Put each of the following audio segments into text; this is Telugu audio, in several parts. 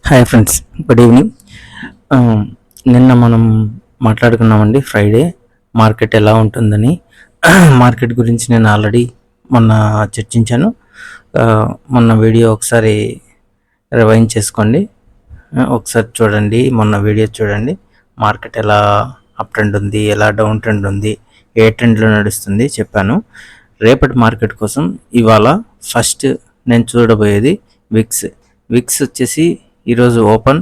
Hi friends, good evening. నిన్న మనం మాట్లాడుకున్నామండి ఫ్రైడే మార్కెట్ ఎలా ఉంటుందని. మార్కెట్ గురించి నేను ఆల్రెడీ మొన్న చర్చించాను. మొన్న వీడియో ఒకసారి రివైండ్ చేసుకోండి, ఒకసారి చూడండి, మొన్న వీడియో చూడండి. మార్కెట్ ఎలా అప్ ట్రెండ్ ఉంది, ఎలా డౌన్ ట్రెండ్ ఉంది, ఏ ట్రెండ్లో నడుస్తుంది చెప్పాను. రేపటి మార్కెట్ కోసం ఇవాళ ఫస్ట్ నేను చూడబోయేది విక్స్. విక్స్ వచ్చేసి ఈరోజు ఓపెన్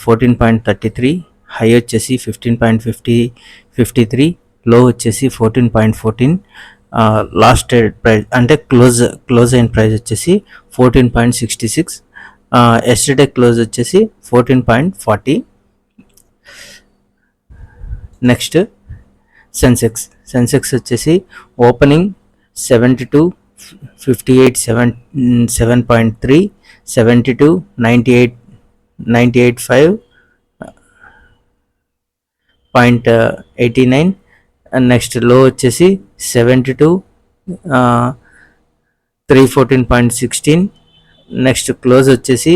14.33, హై వచ్చేసి 15.53, లో వచ్చేసి 14.14, లాస్ట్ ట్రేడ్ ప్రైస్ అంటే క్లోజ్ అయిన ప్రైస్ వచ్చేసి 14.66, ఎస్టర్డే క్లోజ్ వచ్చేసి 14.40. నెక్స్ట్ సెన్సెక్స్ వచ్చేసి ఓపెనింగ్ 7258 7.3, 72 98.5.89, నెక్స్ట్ లో వచ్చేసి 72 314.16, నెక్స్ట్ క్లోజ్ వచ్చేసి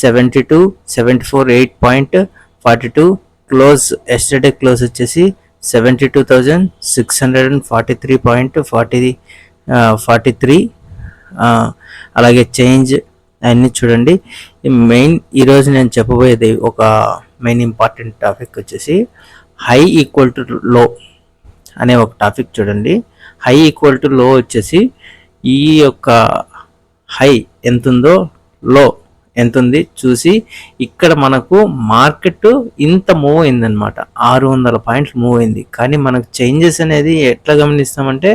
72 74 8.42, క్లోజ్ ఎస్టర్డే క్లోజ్ వచ్చేసి 72,643.43. అలాగే చేంజ్ అన్నీ చూడండి. ఈరోజు నేను చెప్పబోయేది ఒక మెయిన్ ఇంపార్టెంట్ టాపిక్ వచ్చేసి హై ఈక్వల్ టు లో అనే ఒక టాపిక్ చూడండి. హై ఈక్వల్ టు లో వచ్చేసి ఈ యొక్క హై ఎంత ఉందో లో ఎంత ఉంది చూసి ఇక్కడ మనకు మార్కెట్ ఇంత మూవ్ అయిందనమాట, 600 పాయింట్స్ మూవ్ అయింది. కానీ మనకు చేంజెస్ అనేది ఎట్లా గమనిస్తామంటే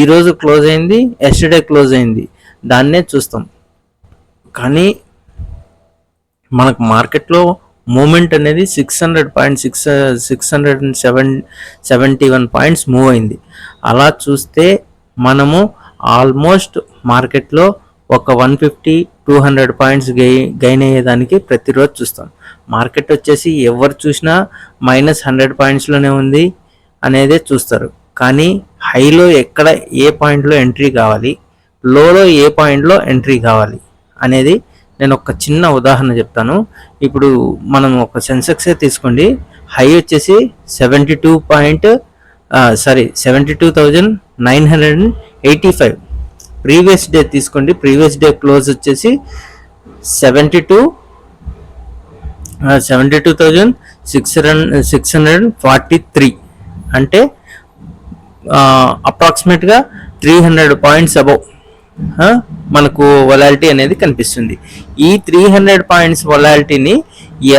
ఈరోజు క్లోజ్ అయింది, ఎస్టర్డే క్లోజ్ అయింది, దాన్నే చూస్తాం. కానీ మనకు మార్కెట్లో మూమెంట్ అనేది 671 పాయింట్స్ మూవ్ అయింది. అలా చూస్తే మనము ఆల్మోస్ట్ మార్కెట్లో ఒక 150-200 పాయింట్స్ గెయిన్ అయ్యేదానికి ప్రతిరోజు చూస్తాం. మార్కెట్ వచ్చేసి ఎవరు చూసినా -100 పాయింట్స్లోనే ఉంది అనేదే చూస్తారు. కానీ హైలో ఎక్కడ ఏ పాయింట్లో ఎంట్రీ కావాలి, లోలో ఏ పాయింట్లో ఎంట్రీ కావాలి అనేది నేను ఒక చిన్న ఉదాహరణ చెప్తాను. ఇప్పుడు మనం ఒక సెన్సెక్సే తీసుకోండి. హై వచ్చేసి 72,985. ప్రీవియస్ డే తీసుకోండి, ప్రీవియస్ డే క్లోజ్ వచ్చేసి 72,643, అంటే అప్రాక్సిమేట్గా 300 పాయింట్స్ అబౌవ్ మనకు వొలాలిటీ అనేది కనిపిస్తుంది. ఈ 300 పాయింట్స్ వొలాలిటీని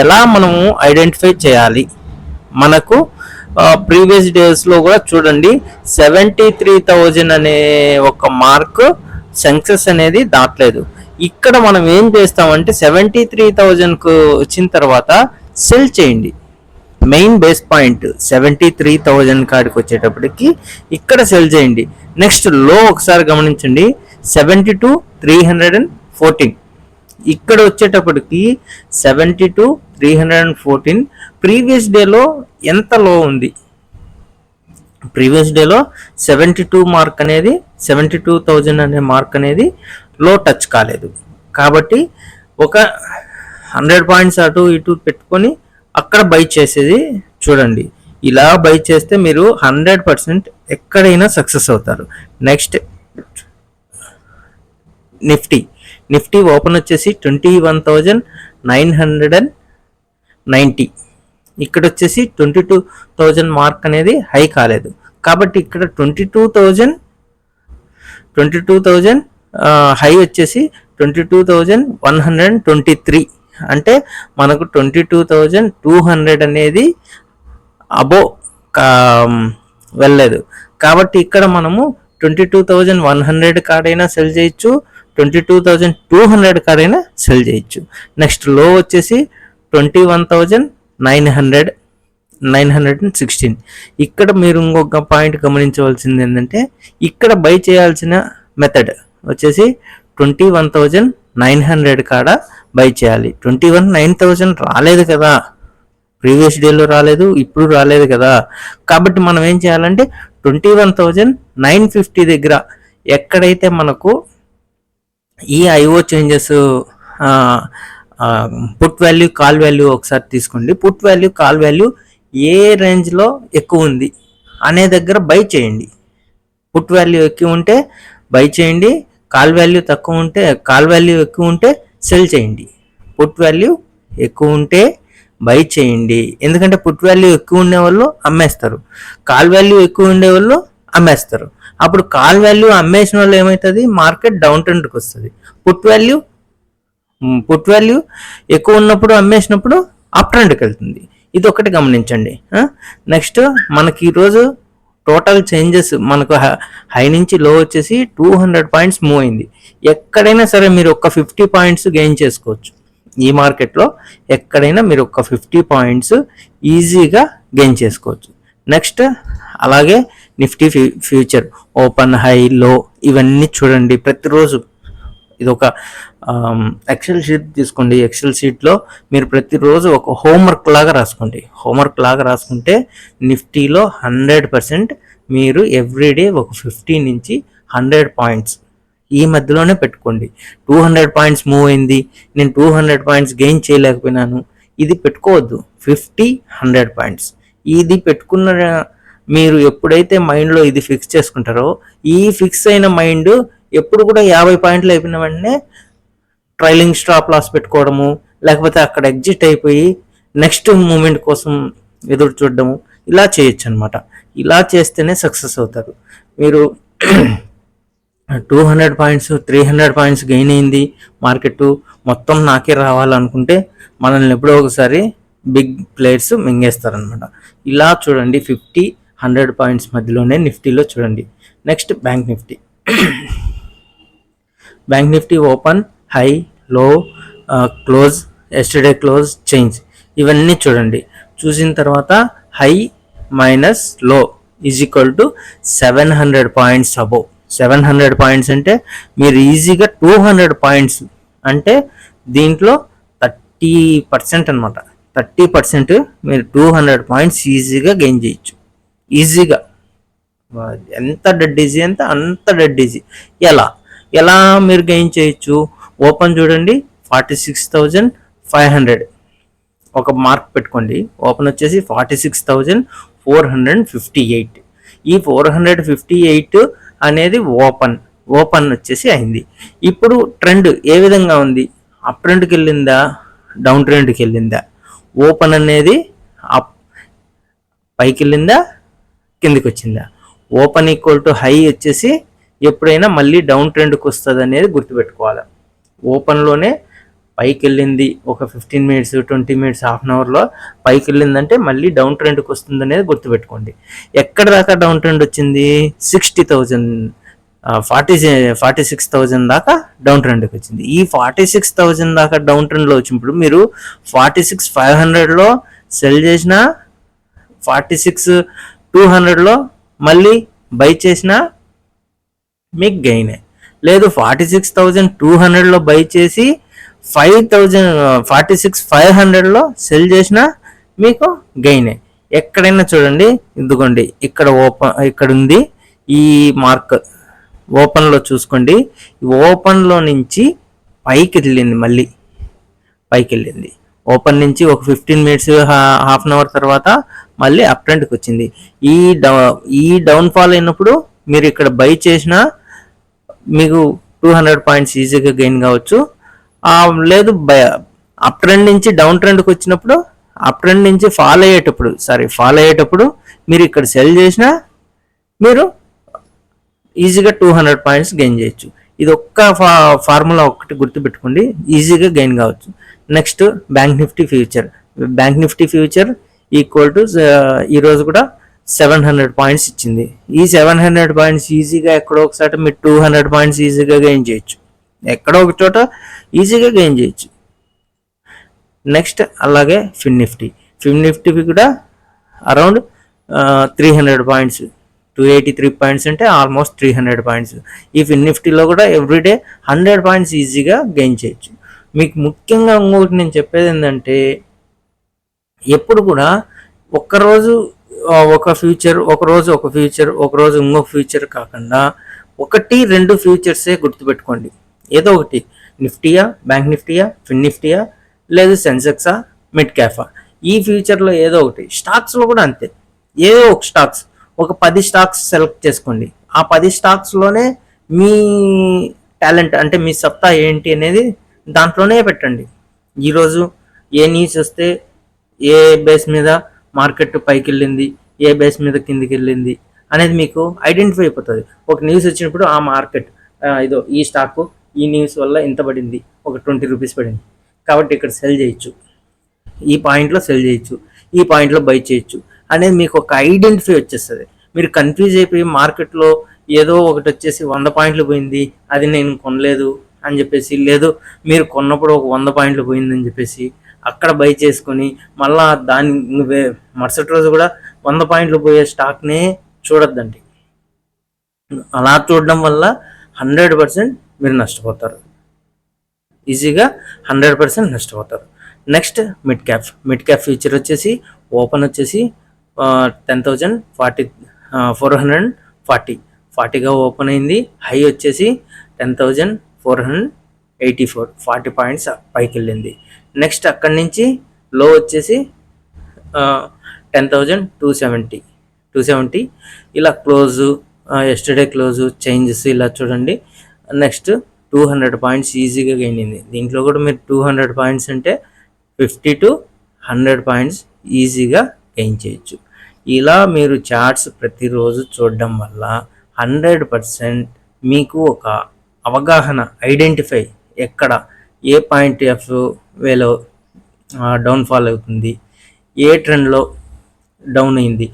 ఎలా మనము ఐడెంటిఫై చేయాలి? మనకు ప్రీవియస్ డేస్లో కూడా చూడండి 73,000 అనే ఒక మార్క్ సెన్సెక్స్ అనేది దాటలేదు. ఇక్కడ మనం ఏం చేస్తామంటే 73,000కు వచ్చిన తర్వాత సెల్ చేయండి. మెయిన్ బేస్ పాయింట్ 73,000 కాడికి వచ్చేటప్పటికి ఇక్కడ సెల్ చేయండి. నెక్స్ట్ లో ఒకసారి గమనించండి, 72,314. ఇక్కడ వచ్చేటప్పటికి 72,314 ప్రీవియస్ డేలో ఎంత లో ఉంది? ప్రీవియస్ డేలో 72 మార్క్ అనేది 72,000 అనే మార్క్ అనేది లో టచ్ కాలేదు. కాబట్టి ఒక 100 పాయింట్స్ అటు ఇటు పెట్టుకొని అక్కడ బై చేసేది చూడండి. ఇలా బై చేస్తే మీరు 100% ఎక్కడైనా సక్సెస్ అవుతారు. నెక్స్ట్ నిఫ్టీ ఓపెన్ వచ్చేసి 21,990. ఇక్కడ వచ్చేసి 22,000 మార్క్ అనేది హై కాలేదు. కాబట్టి ఇక్కడ 22,000 హై వచ్చేసి 22,123, అంటే మనకు 22,200 అనేది అబోవ్ వెళ్ళలేదు. కాబట్టి ఇక్కడ మనము 22,100 కాడైనా సెల్ చేయొచ్చు, 22,200 కాడైనా సెల్ చేయొచ్చు. నెక్స్ట్ లో వచ్చేసి 21,916. ఇక్కడ మీరు ఇంకొక పాయింట్ గమనించవలసింది ఏంటంటే ఇక్కడ బై చేయాల్సిన మెథడ్ వచ్చేసి 21,900 కాడ బై చేయాలి. 21,900 రాలేదు కదా, ప్రీవియస్ డేలో రాలేదు, ఇప్పుడు రాలేదు కదా. కాబట్టి మనం ఏం చేయాలంటే 21,950 దగ్గర ఎక్కడైతే మనకు ఈ IO changes put value call value ఒకసారి తీసుకోండి. పుట్ వాల్యూ కాల్ వాల్యూ ఏ రేంజ్లో ఎక్కువ ఉంది అనే దగ్గర బై చేయండి. పుట్ వాల్యూ ఎక్కువ ఉంటే బై చేయండి, కాల్ వాల్యూ తక్కువ ఉంటే కాల్ వాల్యూ ఎక్కువ ఉంటే సెల్ చేయండి. పుట్ వాల్యూ ఎక్కువ ఉంటే బై చేయండి, ఎందుకంటే పుట్ వాల్యూ ఎక్కువ ఉండే వాళ్ళు అమ్మేస్తారు, కాల్ వాల్యూ ఎక్కువ ఉండే వాళ్ళు అమ్మేస్తారు. అప్పుడు కాల్ వాల్యూ అమ్మేసిన వాళ్ళు ఏమవుతుంది, మార్కెట్ డౌన్ ట్రెండ్కి వస్తుంది. పుట్ వాల్యూ ఎక్కువ ఉన్నప్పుడు అమ్మేసినప్పుడు అప్ ట్రెండ్కి వెళ్తుంది. ఇది ఒకటి గమనించండి. నెక్స్ట్ మనకి ఈరోజు టోటల్ చేంజెస్ మనకు హై నుంచి లో వచ్చేసి 200 పాయింట్స్ మూవ్ అయింది. ఎక్కడైనా సరే మీరు ఒక 50 పాయింట్స్ గెయిన్ చేసుకోవచ్చు. ఈ మార్కెట్లో ఎక్కడైనా మీరు ఒక 50 పాయింట్స్ ఈజీగా గెయిన్ చేసుకోవచ్చు. నెక్స్ట్ అలాగే నిఫ్టీ ఫ్యూచర్ ఓపెన్ హై లో ఇవన్నీ చూడండి ప్రతిరోజు. ఇది ఒక ఎక్సెల్ షీట్ తీసుకోండి. ఎక్సెల్ షీట్లో మీరు ప్రతిరోజు ఒక హోంవర్క్ లాగా రాసుకోండి. హోంవర్క్ లాగా రాసుకుంటే నిఫ్టీలో 100% మీరు ఎవ్రీడే ఒక 50 నుంచి 100 పాయింట్స్ ఈ మధ్యలోనే పెట్టుకోండి. 200 పాయింట్స్ మూవ్ అయింది, నేను 200 పాయింట్స్ గెయిన్ చేయలేకపోయినాను, ఇది పెట్టుకోవద్దు. 50-100 పాయింట్స్ ఇది పెట్టుకున్న మీరు ఎప్పుడైతే మైండ్లో ఇది ఫిక్స్ చేసుకుంటారో, ఈ ఫిక్స్ అయిన మైండ్ ఎప్పుడు కూడా 50 పాయింట్లు అయిపోయిన వెంటనే ట్రైలింగ్ స్టాప్ లాస్ పెట్టుకోవడము, లేకపోతే అక్కడ ఎగ్జిట్ అయిపోయి నెక్స్ట్ మూమెంట్ కోసం ఎదురు చూడడము, ఇలా చేయొచ్చు అనమాట. ఇలా చేస్తేనే సక్సెస్ అవుతారు. మీరు 200 పాయింట్స్ 300 పాయింట్స్ గెయిన్ అయింది, మార్కెట్ మొత్తం నాకే రావాలనుకుంటే మనల్ని ఎప్పుడో ఒకసారి బిగ్ ప్లేయర్స్ మింగేస్తారనమాట. ఇలా చూడండి 50-100 పాయింట్స్ మధ్యలోనే నిఫ్టీలో చూడండి. Next bank Nifty. Bank Nifty open high లో క్లోజ్ ఎస్టర్డే క్లోజ్ చేంజ్ ఇవన్నీ చూడండి. చూసిన తర్వాత హై మైనస్ లో is equal to 700 points above. 700 points అంటే మీరు ఈజీగా 200 పాయింట్స్ అంటే దీంట్లో 30% అనమాట. 30% మీరు 200 పాయింట్స్ ఈజీగా గెయిన్ చేయొచ్చు. ఈజీగా ఎంత డెడ్ ఈజీ అంటే అంత డెడ్ ఈజీ. ఎలా మీరు గెయిన్ చేయొచ్చు? ఓపెన్ చూడండి 46,500 ఒక మార్క్ పెట్టుకోండి. ఓపెన్ వచ్చేసి 46,458. ఈ 458 అనేది ఓపెన్ వచ్చేసి అయింది. ఇప్పుడు ట్రెండ్ ఏ విధంగా ఉంది? అప్ ట్రెండ్కి వెళ్ళిందా, డౌన్ ట్రెండ్కి వెళ్ళిందా? ఓపెన్ అనేది అప్ పైకి వెళ్ళిందా, కిందికి వచ్చిందా? ఓపెన్ ఈక్వల్ టు హై వచ్చేసి ఎప్పుడైనా మళ్ళీ డౌన్ ట్రెండ్కి వస్తుంది అనేది గుర్తుపెట్టుకోవాలి. ఓపెన్లోనే పైకి వెళ్ళింది ఒక 15 మినిట్స్ 20 మినిట్స్ హాఫ్ అన్ అవర్లో పైకి వెళ్ళిందంటే మళ్ళీ డౌన్ ట్రెండ్కి వస్తుంది అనేది గుర్తుపెట్టుకోండి. ఎక్కడ దాకా డౌన్ ట్రెండ్ వచ్చింది? 46,000 దాకా డౌన్ ట్రెండ్కి వచ్చింది. ఈ 46,000 దాకా డౌన్ ట్రెండ్లో వచ్చినప్పుడు మీరు 46,500లో సెల్ చేసిన, 46,200లో మళ్ళీ బై చేసిన మీకు గెయిన్. లేదు 46,200లో బై చేసి 46,500లో సెల్ చేసిన మీకు గెయిన్. ఎక్కడైనా చూడండి, ఇదిగోండి ఇక్కడ ఉంది ఈ మార్క్. ఓపెన్లో చూసుకోండి, ఓపెన్లో నుంచి పైకి వెళ్ళింది, మళ్ళీ పైకి వెళ్ళింది. ఓపెన్ నుంచి ఒక 15 మినిట్స్ హాఫ్ అన్ అవర్ తర్వాత మళ్ళీ అప్ ట్రెండ్కి వచ్చింది. ఈ డౌన్ఫాల్ అయినప్పుడు మీరు ఇక్కడ బై చేసినా మీకు 200 పాయింట్స్ ఈజీగా గెయిన్ కావచ్చు. లేదు అప్ ట్రెండ్ నుంచి డౌన్ ట్రెండ్కి వచ్చినప్పుడు, అప్ ట్రెండ్ నుంచి ఫాల్ అయ్యేటప్పుడు మీరు ఇక్కడ సెల్ చేసినా మీరు ఈజీగా 200 పాయింట్స్ గెయిన్ చేయొచ్చు. ఇది ఒక్క ఫార్ములా ఒక్కటి గుర్తుపెట్టుకోండి, ఈజీగా గెయిన్ కావచ్చు. Next bank Nifty future equal to ఈరోజు కూడా 700 పాయింట్స్ ఇచ్చింది. ఈ 700 పాయింట్స్ ఈజీగా ఎక్కడో ఒకసారి మీరు 200 పాయింట్స్ ఈజీగా గెయిన్ చేయొచ్చు. ఎక్కడో ఒక చోట ఈజీగా గెయిన్ చేయొచ్చు. నెక్స్ట్ అలాగే ఫిన్ నిఫ్టీ కూడా అరౌండ్ 300 పాయింట్స్, 283 పాయింట్స్ అంటే ఆల్మోస్ట్ 300 పాయింట్స్. ఈ ఫిన్ నిఫ్టీలో కూడా ఎవ్రీడే 100 పాయింట్స్ ఈజీగా గెయిన్ చేయొచ్చు. మీకు ముఖ్యంగా ఇంకొకటి నేను చెప్పేది ఏంటంటే, ఎప్పుడు కూడా ఒక్కరోజు ఒక ఫ్యూచర్, ఒకరోజు ఇంకొక ఫ్యూచర్ కాకుండా 1-2 ఫ్యూచర్సే గుర్తుపెట్టుకోండి. ఏదో ఒకటి, నిఫ్టీయా, బ్యాంక్ నిఫ్టీయా, ఫిన్ నిఫ్టీయా, లేదు సెన్సెక్సా, మిడ్ క్యాఫా. ఈ ఫ్యూచర్లో ఏదో ఒకటి. స్టాక్స్లో కూడా అంతే, ఏదో ఒక స్టాక్స్, ఒక 10 స్టాక్స్ సెలెక్ట్ చేసుకోండి. ఆ 10 స్టాక్స్లోనే మీ టాలెంట్ అంటే మీ సత్తా ఏంటి అనేది దాంట్లోనే పెట్టండి. ఈరోజు ఏ న్యూస్ వస్తే ఏ బేస్ మీద మార్కెట్ పైకి వెళ్ళింది, ఏ బేస్ మీద కిందికి వెళ్ళింది అనేది మీకు ఐడెంటిఫై అయిపోతుంది. ఒక న్యూస్ వచ్చినప్పుడు ఆ మార్కెట్ ఇదో ఈ స్టాకు ఈ న్యూస్ వల్ల ఎంత పడింది, ఒక 20 రూపీస్ పడింది కాబట్టి ఇక్కడ సెల్ చేయొచ్చు, ఈ పాయింట్లో సెల్ చేయొచ్చు, ఈ పాయింట్లో బై చేయొచ్చు అనేది మీకు ఒక ఐడెంటిఫై వచ్చేస్తుంది. మీరు కన్ఫ్యూజ్ అయిపోయి మార్కెట్లో ఏదో ఒకటి వచ్చేసి 100 పాయింట్లు పోయింది అది నేను కొనలేదు అని చెప్పేసి, లేదు మీరు కొన్నప్పుడు ఒక 100 పాయింట్లు పోయిందని చెప్పేసి అక్కడ బై చేసుకొని మళ్ళా దాని మరుసటి రోజు కూడా 100 పాయింట్లు పోయే స్టాక్నే చూడొద్దండి. అలా చూడడం వల్ల 100% మీరు నష్టపోతారు, ఈజీగా 100% నష్టపోతారు. Next mid cap. Mid cap future వచ్చేసి ఓపెన్ వచ్చేసి 10,440గా ఓపెన్ అయింది. హై వచ్చేసి 10,484, 40 పాయింట్స్ పైకి వెళ్ళింది. నెక్స్ట్ అక్కడి నుంచి లో వచ్చేసి 10,270 ఇలా క్లోజు, ఎస్టర్డే క్లోజు, చేంజెస్ ఇలా చూడండి. నెక్స్ట్ 200 పాయింట్స్ ఈజీగా గెయిన్ అయింది. దీంట్లో కూడా మీరు 200 పాయింట్స్ అంటే 50 to 100 పాయింట్స్ ఈజీగా గెయిన్ చేయొచ్చు. ఇలా మీరు చార్ట్స్ ప్రతిరోజు చూడడం వల్ల 100% మీకు ఒక అవగాహన, ఐడెంటిఫై ఎక్కడ ఏ పాయింట్ ఆఫ్ వేలో డౌన్ఫాల్ అవుతుంది, ఏ ట్రెండ్లో డౌన్ అయింది,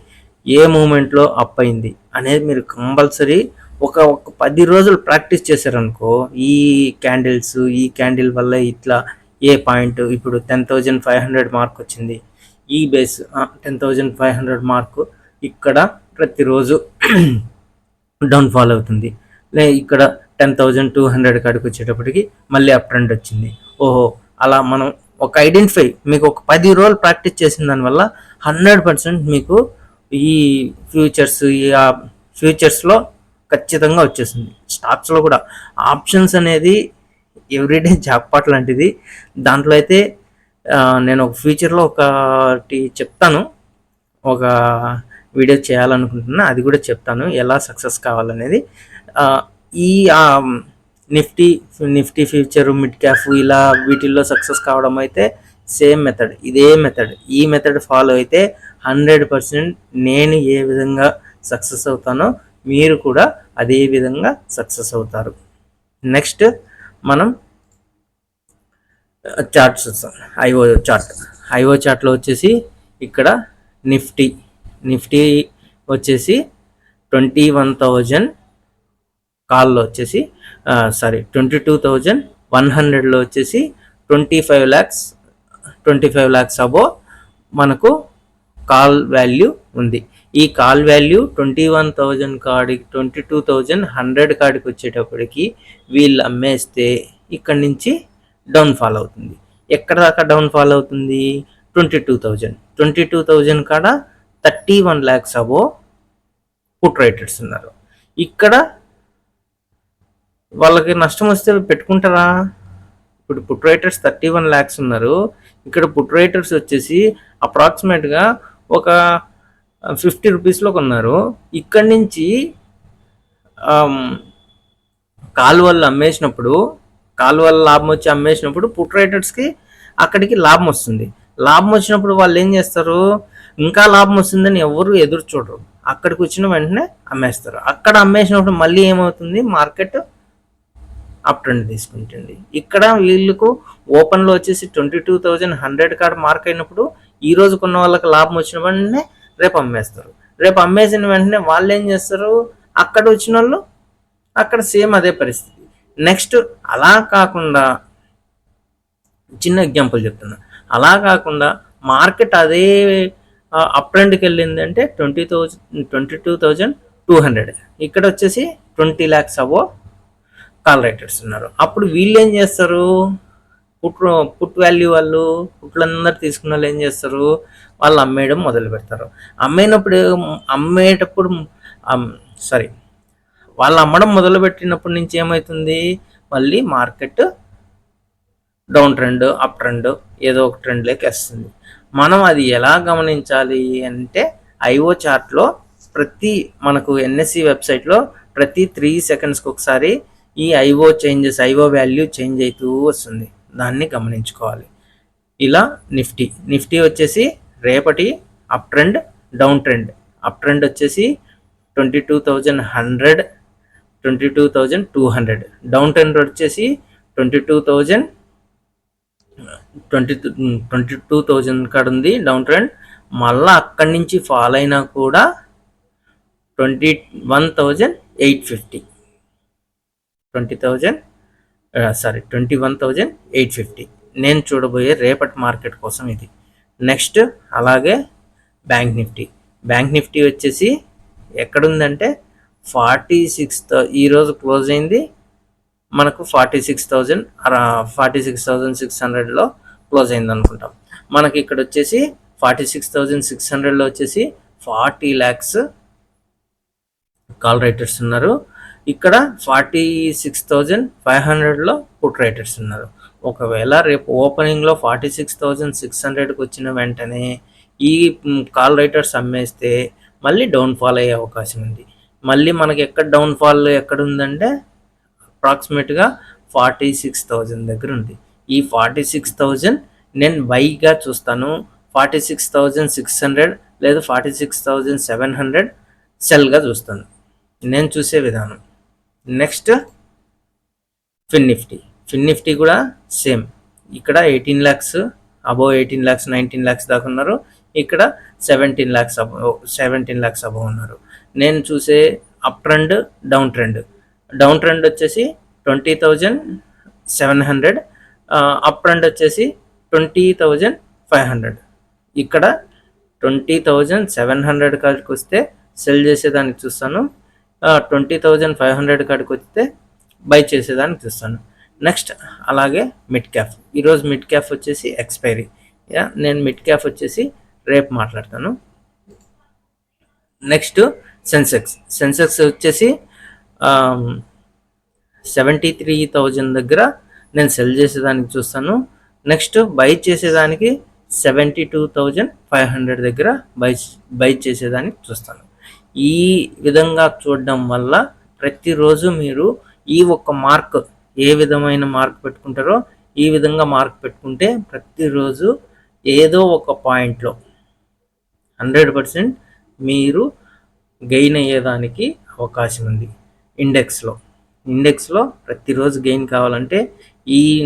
ఏ మూమెంట్లో అప్ అయింది అనేది మీరు కంపల్సరీ ఒక 10 రోజులు ప్రాక్టీస్ చేశారనుకో, ఈ క్యాండిల్స్, ఈ క్యాండిల్ వల్ల ఇట్లా ఏ పాయింట్ ఇప్పుడు 10,500 మార్క్ వచ్చింది, ఈ బేస్ 10,500 మార్కు ఇక్కడ ప్రతిరోజు డౌన్ఫాల్ అవుతుంది, ఇక్కడ 10,200 కాడికి వచ్చేటప్పటికి మళ్ళీ అప్ ట్రెండ్ వచ్చింది. ఓహో, అలా మనం ఒక ఐడెంటిఫై మీకు ఒక 10 రోజులు ప్రాక్టీస్ చేసిన దానివల్ల 100% మీకు ఈ ఫ్యూచర్స్లో ఖచ్చితంగా వచ్చేసింది. స్టాక్స్లో కూడా ఆప్షన్స్ అనేది ఎవ్రీడే జాక్పాట్ లాంటిది. దాంట్లో అయితే నేను ఒక ఫ్యూచర్లో ఒకటి చెప్తాను, ఒక వీడియో చేయాలనుకుంటున్నా, అది కూడా చెప్తాను ఎలా సక్సెస్ కావాలనేది. ఈ నిఫ్టీ ఫ్యూచర్, మిడ్ క్యాప్ ఇలా వీటిల్లో సక్సెస్ కావడం అయితే సేమ్ మెథడ్, ఇదే మెథడ్, ఈ మెథడ్ ఫాలో అయితే 100% నేను ఏ విధంగా సక్సెస్ అవుతానో మీరు కూడా అదే విధంగా సక్సెస్ అవుతారు. నెక్స్ట్ మనం చార్ట్స్ చూస్తాం. ఐఓ చార్ట్లో వచ్చేసి ఇక్కడ నిఫ్టీ వచ్చేసి 21,000 కాల్లో వచ్చేసి 22,100లో వచ్చేసి 25 lakhs అబో మనకు కాల్ వాల్యూ ఉంది. ఈ కాల్ వాల్యూ 21,000 కాడికి 22,100 కాడికి వచ్చేటప్పటికి వీళ్ళు అమ్మేస్తే ఇక్కడి నుంచి డౌన్ఫాల్ అవుతుంది. ఎక్కడ దాకా డౌన్ఫాల్ అవుతుంది? 22,000 కాడ 31 lakhs అబో పుట్ రైటర్స్ ఉన్నారు. ఇక్కడ వాళ్ళకి నష్టం వస్తే పెట్టుకుంటారా? ఇప్పుడు పుట్ రైటర్స్ 31 lakhs ఉన్నారు, ఇక్కడ పుట్ రైటర్స్ వచ్చేసి అప్రాక్సిమేట్గా ఒక 50 రూపీస్లో కొన్నారు. ఇక్కడి నుంచి కాలువలు లాభం వచ్చి అమ్మేసినప్పుడు పుట్ రైటర్స్కి అక్కడికి లాభం వస్తుంది. లాభం వచ్చినప్పుడు వాళ్ళు ఏం చేస్తారు? ఇంకా లాభం వస్తుందని ఎవరు ఎదురు చూడరు, అక్కడికి వచ్చిన వెంటనే అమ్మేస్తారు. అక్కడ అమ్మేసినప్పుడు మళ్ళీ ఏమవుతుంది? మార్కెట్ అప్ ట్రెండ్ తీసుకుంటుంది. ఇక్కడ వీళ్ళకు ఓపెన్లో వచ్చేసి 22,100 కాడ మార్క్ అయినప్పుడు ఈ రోజు కొన్న వాళ్ళకి లాభం వచ్చిన వెంటనే రేపు అమ్మేస్తారు. రేపు అమ్మేసిన వెంటనే వాళ్ళు ఏం చేస్తారు? అక్కడ వచ్చిన వాళ్ళు అక్కడ సేమ్ అదే పరిస్థితి. నెక్స్ట్ అలా కాకుండా చిన్న ఎగ్జాంపుల్ చెప్తున్నా, అలా కాకుండా మార్కెట్ అదే అప్ ట్రెండ్కి వెళ్ళింది అంటే 22,200, ఇక్కడ వచ్చేసి 20 lakhs అబో కాల్ రైటర్స్ ఉన్నారు. అప్పుడు వీళ్ళు ఏం చేస్తారు? పుట్ వాల్యూ వాళ్ళు పుట్లందరూ తీసుకున్న వాళ్ళు ఏం చేస్తారు? వాళ్ళు అమ్మేయడం మొదలు పెడతారు. వాళ్ళు అమ్మడం మొదలు పెట్టినప్పటి నుంచి ఏమవుతుంది? మళ్ళీ market down trend, up trend, ఏదో ఒక ట్రెండ్లోకి వస్తుంది. మనం అది ఎలా గమనించాలి అంటే ఐఓ చార్ట్లో మనకు ఎన్ఎస్సి వెబ్సైట్లో ప్రతి 3 సెకండ్స్కి ఒకసారి ఈ ఐఓ వాల్యూ చేంజ్ అవుతూ వస్తుంది, దాన్ని గమనించుకోవాలి. ఇలా నిఫ్టీ వచ్చేసి రేపటి up trend, down trend. Up trend వచ్చేసి 22,100, 22,200. డౌన్ ట్రెండ్ వచ్చేసి 22,000 కాడ ఉంది డౌన్ ట్రెండ్. మళ్ళీ అక్కడి నుంచి ఫాల్ అయినా కూడా 21,850, 21,850 నేను చూడబోయే రేపటి మార్కెట్ కోసం ఇది. నెక్స్ట్ అలాగే బ్యాంక్ నిఫ్టీ వచ్చేసి ఎక్కడుందంటే 46, ఈరోజు క్లోజ్ అయింది మనకు 46,600లో క్లోజ్ అయింది అనుకుంటాం. మనకి ఇక్కడ వచ్చేసి 46,600లో వచ్చేసి 40 lakhs కాల్ రైటర్స్ ఉన్నారు. ఇక్కడ 46,500లో పుట్ రైటర్స్ ఉన్నారు. ఒకవేళ రేపు ఓపెనింగ్లో 46,600కి వచ్చిన వెంటనే ఈ కాల్ రైటర్స్ అమ్మేస్తే మళ్ళీ డౌన్ఫాల్ అయ్యే అవకాశం ఉంది. మళ్ళీ మనకి డౌన్ఫాల్ ఎక్కడ ఉందంటే అప్రాక్సిమేట్గా 46,000 దగ్గర ఉంది. ఈ 46,000 నేను బైగా చూస్తాను, 46,600 లేదా 46,700 సెల్గా చూస్తాను, నేను చూసే విధానం. నెక్స్ట్ ఫిన్ నిఫ్టీ కూడా సేమ్. ఇక్కడ 18 lakhs, అబోవ్ 18 lakhs, 19 lakhs దాకా ఉన్నారు. ఇక్కడ 17 lakhs అబోవ్ ఉన్నారు. నేను చూసే అప్ ట్రెండ్, డౌన్ ట్రెండ్ వచ్చేసి 20,700, అప్ ట్రెండ్ వచ్చేసి 20,500. ఇక్కడ 20,700 కాడికి వస్తే సెల్ చేసేదానికి చూస్తాను, 20,500 కాడికి వస్తే బై చేసేదానికి చూస్తాను. నెక్స్ట్ అలాగే మిడ్ క్యాప్. ఈరోజు మిడ్ క్యాప్ వచ్చేసి ఎక్స్పైరీ. నేను మిడ్ క్యాప్ వచ్చేసి రేపు మాట్లాడతాను. నెక్స్ట్ సెన్సెక్స్ వచ్చేసి 73,000 దగ్గర నేను సెల్ చేసేదానికి చూస్తాను. నెక్స్ట్ బై చేసేదానికి 72,500 దగ్గర బై చేసేదానికి చూస్తాను. ఈ విధంగా చూడడం వల్ల ప్రతిరోజు మీరు ఈ ఒక్క మార్క్, ఏ విధమైన మార్క్ పెట్టుకుంటారో ఈ విధంగా మార్క్ పెట్టుకుంటే ప్రతిరోజు ఏదో ఒక పాయింట్లో 100% మీరు గెయిన్ అయ్యేదానికి అవకాశం ఉంది. ఇండెక్స్లో ప్రతిరోజు గెయిన్ కావాలంటే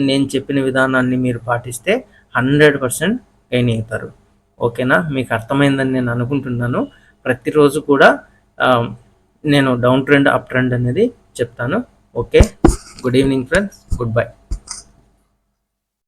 నేను చెప్పిన విధానాన్ని మీరు పాటిస్తే 100% గెయిన్ అవుతారు. ఓకేనా? మీకు అర్థమైందని నేను అనుకుంటున్నాను. ప్రతిరోజు కూడా నేను డౌన్ ట్రెండ్, అప్ ట్రెండ్ అనేది చెప్తాను. Okay, good evening friends, good bye.